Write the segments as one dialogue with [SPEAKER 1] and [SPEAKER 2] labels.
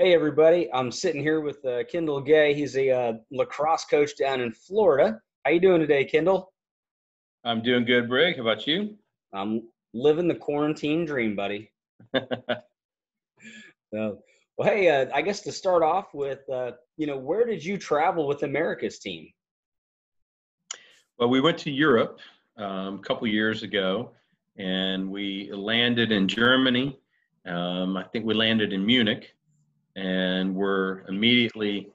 [SPEAKER 1] Hey, everybody. I'm sitting here with Kendall Gay. He's a lacrosse coach down in Florida. How you doing today, Kendall?
[SPEAKER 2] I'm doing good, Brig. How about you?
[SPEAKER 1] I'm living the quarantine dream, buddy. So, well, hey, I guess to start off with, where did you travel with America's team?
[SPEAKER 2] Well, we went to Europe a couple years ago, and we landed in Germany. I think we landed in Munich, and were immediately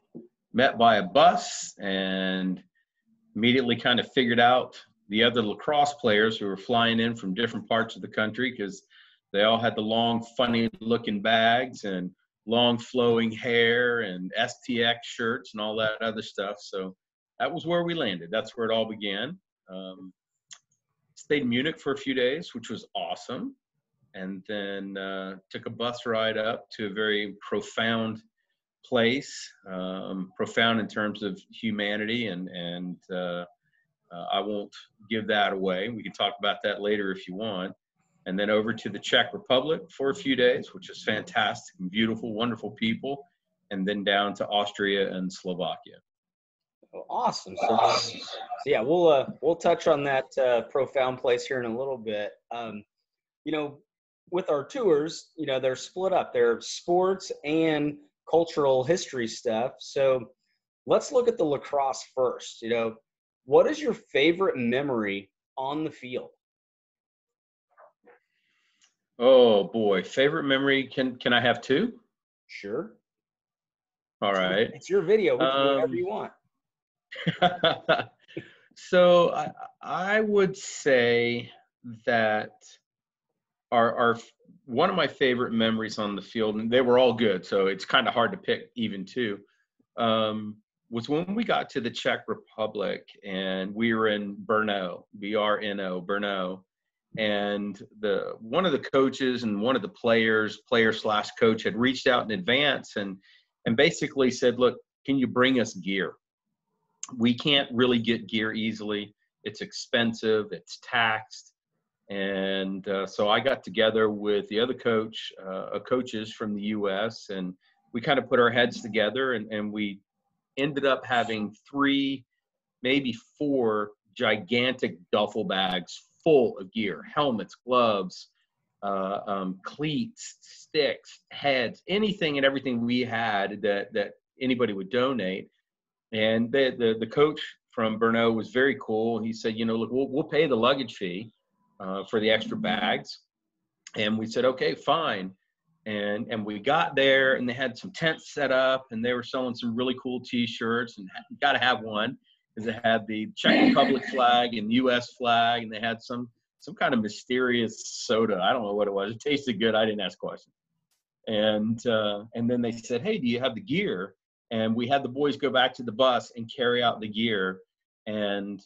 [SPEAKER 2] met by a bus, and immediately kind of figured out the other lacrosse players who were flying in from different parts of the country because they all had the long, funny-looking bags and long flowing hair and STX shirts and all that other stuff. So that was where we landed. That's where it all began. Um, Stayed in Munich for a few days, which was awesome. And then took a bus ride up to a very profound place, profound in terms of humanity, and I won't give that away. We can talk about that later if you want. And then over to the Czech Republic for a few days, which is fantastic and beautiful, wonderful people, and then down to Austria and Slovakia.
[SPEAKER 1] Oh, awesome. So yeah, we'll touch on that profound place here in a little bit. You know, with our tours, they're split up. They're sports and cultural history stuff. So let's look at the lacrosse first. What is your favorite memory on the field?
[SPEAKER 2] Oh boy, favorite memory. Can I have two?
[SPEAKER 1] Sure.
[SPEAKER 2] All right.
[SPEAKER 1] It's your video. We can do whatever
[SPEAKER 2] Um,
[SPEAKER 1] you want.
[SPEAKER 2] so I would say that our one of my favorite memories on the field, and they were all good, so it's kind of hard to pick even two, was when we got to the Czech Republic and we were in Brno, B-R-N-O, Brno, and the one of the coaches and one of the player/coach had reached out in advance and basically said, look, can you bring us gear? We can't really get gear easily. It's expensive, it's taxed. And so I got together with the other coaches from the U.S., and we kind of put our heads together, and we ended up having 3, maybe 4 gigantic duffel bags full of gear: helmets, gloves, cleats, sticks, heads, anything and everything we had that anybody would donate. And the coach from Brno was very cool. He said, look, we'll pay the luggage fee for the extra bags. And we said, okay, fine. And we got there, and they had some tents set up, and they were selling some really cool T-shirts, and you got to have one because they had the Czech Republic flag and U.S. flag, and they had some kind of mysterious soda. I don't know what it was. It tasted good. I didn't ask questions. And then they said, hey, do you have the gear? And we had the boys go back to the bus and carry out the gear. And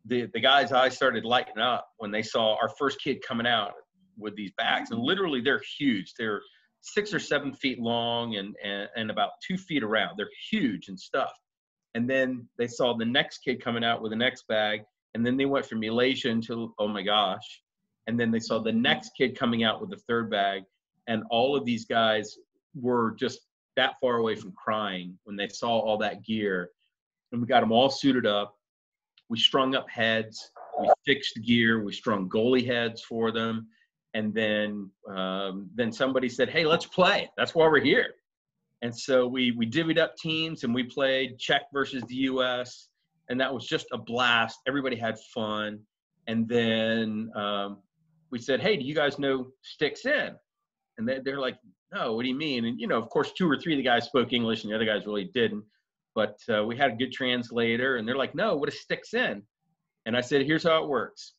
[SPEAKER 2] the guys' eyes started lighting up when they saw our first kid coming out with these bags. And literally, they're huge. They're 6 or 7 feet long and about 2 feet around. They're huge and stuff. And then they saw the next kid coming out with the next bag. And then they went from elation to, oh my gosh. And then they saw the next kid coming out with the third bag. And all of these guys were just that far away from crying when they saw all that gear. And we got them all suited up. We strung up heads. We fixed gear. We strung goalie heads for them. And then somebody said, hey, let's play. That's why we're here. And so we divvied up teams, and we played Czech versus the U.S., and that was just a blast. Everybody had fun. And then we said, hey, do you guys know Sticks In? And they're like, no, what do you mean? And, of course, 2 or 3 of the guys spoke English, and the other guys really didn't. But we had a good translator, and they're like, no, what is Sticks In? And I said, here's how it works.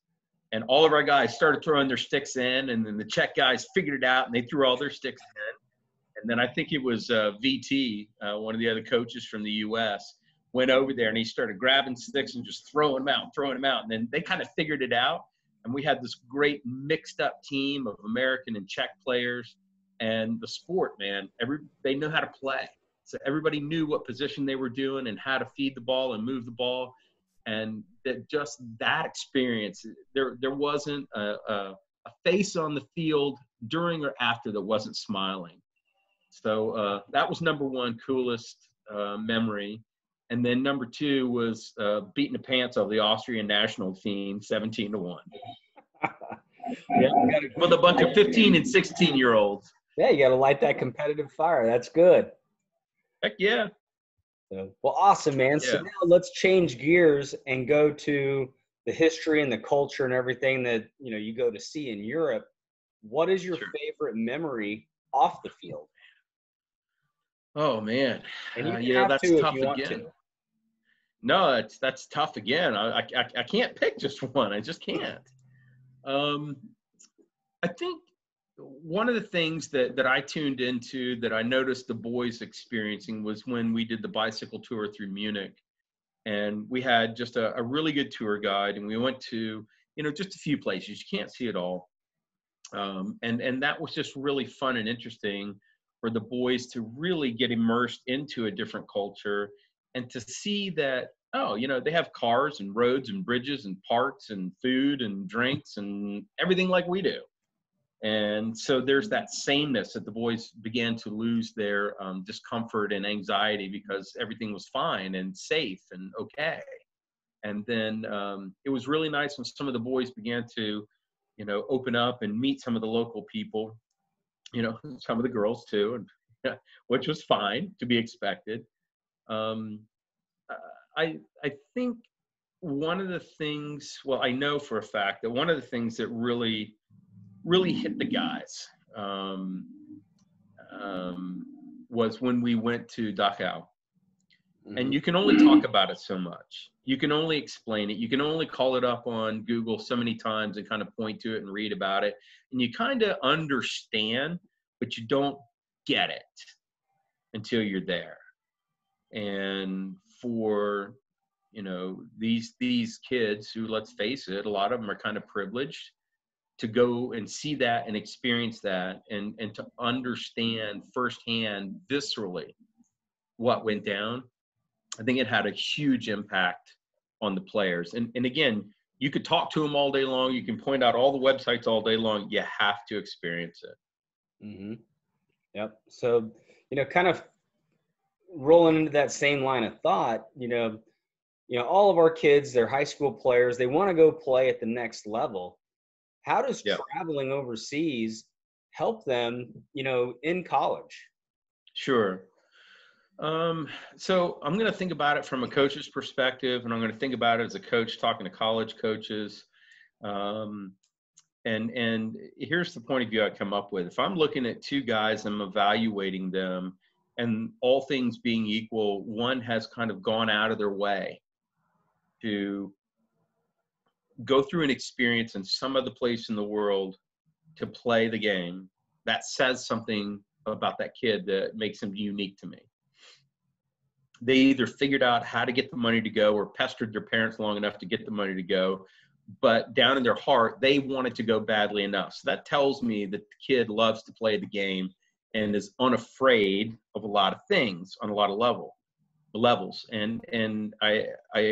[SPEAKER 2] And all of our guys started throwing their sticks in, and then the Czech guys figured it out, and they threw all their sticks in. And then I think it was VT, one of the other coaches from the U.S., went over there, and he started grabbing sticks and just throwing them out. And then they kind of figured it out. And we had this great mixed-up team of American and Czech players. And the sport, man, they know how to play. So everybody knew what position they were doing and how to feed the ball and move the ball. And that experience, there wasn't a face on the field during or after that wasn't smiling. So that was number one coolest memory. And then number two was beating the pants of the Austrian national team 17-1. Yeah, with a bunch of 15 and 16-year-olds.
[SPEAKER 1] Yeah, you got to light that competitive fire. That's good.
[SPEAKER 2] Heck yeah.
[SPEAKER 1] So, well, awesome, man.
[SPEAKER 2] Yeah.
[SPEAKER 1] So now let's change gears and go to the history and the culture and everything that, you know, you go to see in Europe. What is your favorite memory off the field?
[SPEAKER 2] Oh, man.
[SPEAKER 1] And you can
[SPEAKER 2] You know,
[SPEAKER 1] have
[SPEAKER 2] that's
[SPEAKER 1] two if
[SPEAKER 2] tough
[SPEAKER 1] you want
[SPEAKER 2] again.
[SPEAKER 1] to.
[SPEAKER 2] No, that's tough again. I can't pick just one. I just can't. I think one of the things that I tuned into that I noticed the boys experiencing was when we did the bicycle tour through Munich. And we had just a really good tour guide, and we went to, you know, just a few places. You can't see it all. And that was just really fun and interesting for the boys to really get immersed into a different culture and to see that, oh, you know, they have cars and roads and bridges and parks and food and drinks and everything like we do. And so there's that sameness that the boys began to lose their discomfort and anxiety because everything was fine and safe and okay. And then it was really nice when some of the boys began to, you know, open up and meet some of the local people, you know, some of the girls too, and which was fine, to be expected. I think one of the things, well, I know for a fact that one of the things that really hit the guys was when we went to Dachau. And you can only talk about it so much. You can only explain it. You can only call it up on Google so many times and kind of point to it and read about it. And you kind of understand, but you don't get it until you're there. And for, you know, these kids who, let's face it, a lot of them are kind of privileged to go and see that and experience that and to understand firsthand, viscerally, what went down. I think it had a huge impact on the players. And again, you could talk to them all day long. You can point out all the websites all day long. You have to experience it.
[SPEAKER 1] Mm-hmm. Yep. So, you know, kind of rolling into that same line of thought, you know, all of our kids, they're high school players. They want to go play at the next level. How does traveling overseas help them, you know, in college?
[SPEAKER 2] Sure. So I'm going to think about it from a coach's perspective, and I'm going to think about it as a coach talking to college coaches. And here's the point of view I come up with. If I'm looking at two guys, I'm evaluating them, and all things being equal, one has kind of gone out of their way to go through an experience in some other place in the world to play the game. That says something about that kid that makes him unique to me. They either figured out how to get the money to go or pestered their parents long enough to get the money to go, but down in their heart, they wanted to go badly enough. So that tells me that the kid loves to play the game and is unafraid of a lot of things on a lot of levels. And I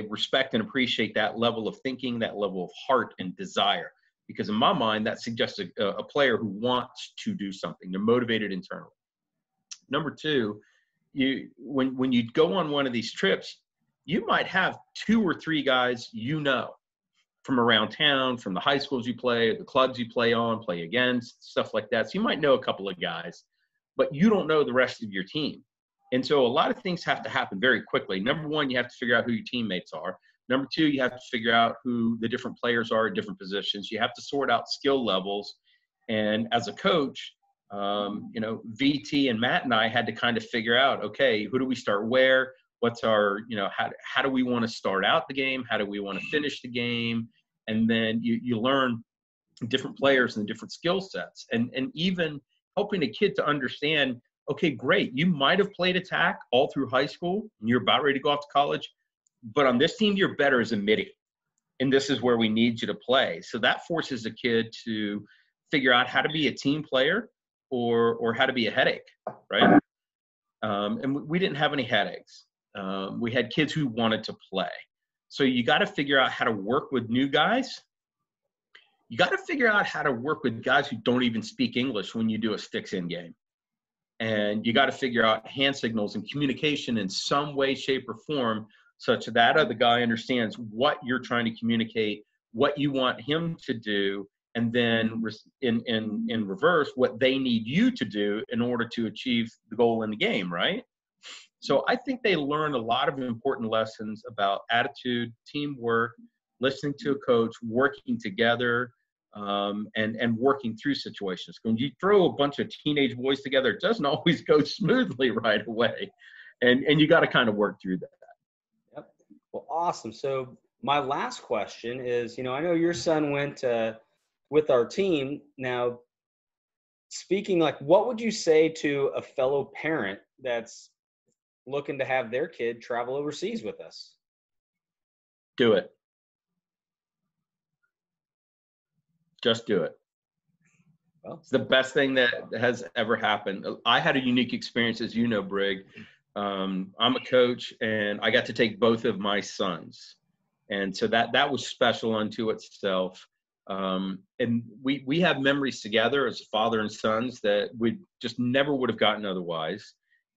[SPEAKER 2] respect and appreciate that level of thinking, that level of heart and desire, because in my mind, that suggests a player who wants to do something. They're motivated internally. Number two, when you go on one of these trips, you might have two or three guys you know from around town, from the high schools you play, the clubs you play against, stuff like that. So you might know a couple of guys, but you don't know the rest of your team. And so a lot of things have to happen very quickly. Number one, you have to figure out who your teammates are. Number two, you have to figure out who the different players are at different positions. You have to sort out skill levels. And as a coach, you know, VT and Matt and I had to kind of figure out, okay, who do we start where? What's our, you know, how do we want to start out the game? How do we want to finish the game? And then you learn different players and different skill sets. And even helping a kid to understand, okay, great, you might have played attack all through high school and you're about ready to go off to college, but on this team, you're better as a midi. And this is where we need you to play. So that forces a kid to figure out how to be a team player or how to be a headache, right? And we didn't have any headaches. We had kids who wanted to play. So you got to figure out how to work with new guys. You got to figure out how to work with guys who don't even speak English when you do a sticks in game. And you got to figure out hand signals and communication in some way, shape, or form, such that other guy understands what you're trying to communicate, what you want him to do, and then in reverse, what they need you to do in order to achieve the goal in the game, right? So I think they learn a lot of important lessons about attitude, teamwork, listening to a coach, working together, and working through situations. When you throw a bunch of teenage boys together, it doesn't always go smoothly right away. And you got to kind of work through that.
[SPEAKER 1] Yep. Well, awesome. So my last question is, I know your son went with our team. Now, speaking, like, what would you say to a fellow parent that's looking to have their kid travel overseas with us?
[SPEAKER 2] Do it. Just do it. Well, it's the best thing that has ever happened. I had a unique experience, as you know, Brig. I'm a coach, and I got to take both of my sons. And so that was special unto itself. And we have memories together as father and sons that we just never would have gotten otherwise.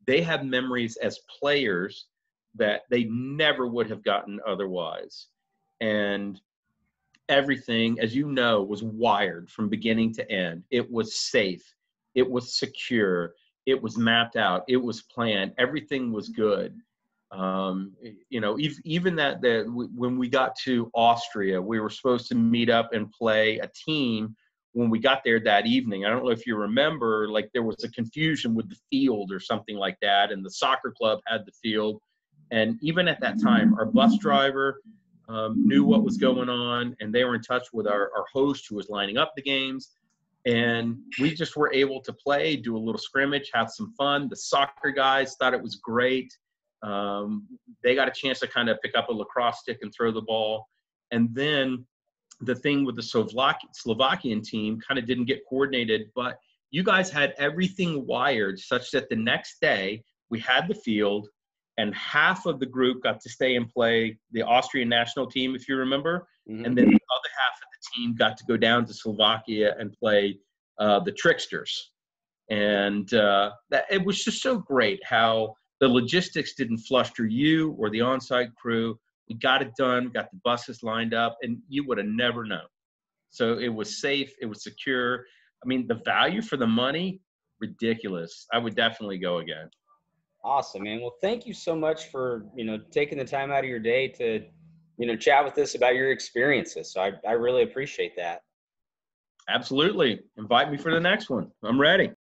[SPEAKER 2] They have memories as players that they never would have gotten otherwise. And everything, as you know, was wired from beginning to end. It was safe. It was secure. It was mapped out. It was planned. Everything was good. Even when we got to Austria, we were supposed to meet up and play a team when we got there that evening. I don't know if you remember, like there was a confusion with the field or something like that, and the soccer club had the field. And even at that time, our bus driver knew what was going on, and they were in touch with our host who was lining up the games. And we just were able to play, do a little scrimmage, have some fun. The soccer guys thought it was great. They got a chance to kind of pick up a lacrosse stick and throw the ball. And then the thing with the Slovakian team kind of didn't get coordinated, but you guys had everything wired such that the next day we had the field, and half of the group got to stay and play the Austrian national team, if you remember. Mm-hmm. And then the other half of the team got to go down to Slovakia and play the Tricksters. And that it was just so great how the logistics didn't fluster you or the on-site crew. We got it done, got the buses lined up, and you would have never known. So it was safe, it was secure. I mean, the value for the money, ridiculous. I would definitely go again.
[SPEAKER 1] Awesome, man. Well, thank you so much for, taking the time out of your day to, chat with us about your experiences. So I really appreciate that.
[SPEAKER 2] Absolutely. Invite me for the next one. I'm ready.